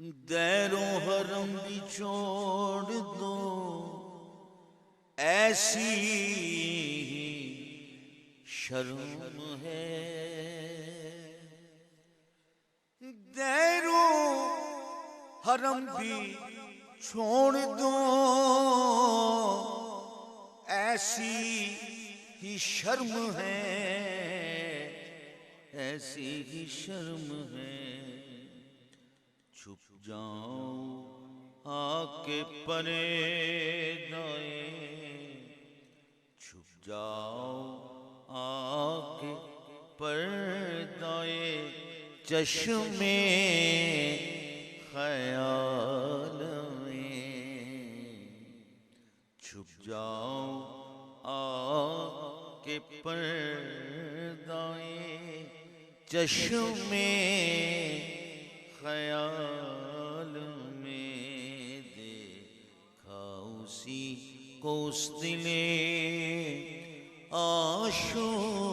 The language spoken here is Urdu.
دیر و حرم بھی چھوڑ دو ایسی شرم ہے، دیر و حرم بھی چھوڑ دو ایسی ہی شرم ہے، ایسی ہی شرم ہے، چھپ جاؤ آ کے پردے، چھپ جاؤ آ کے پردے چشم خیال میں، چھپ جاؤ آ کے پردے چشم خیال میں، دیکھا اسی کو اس دل آشوب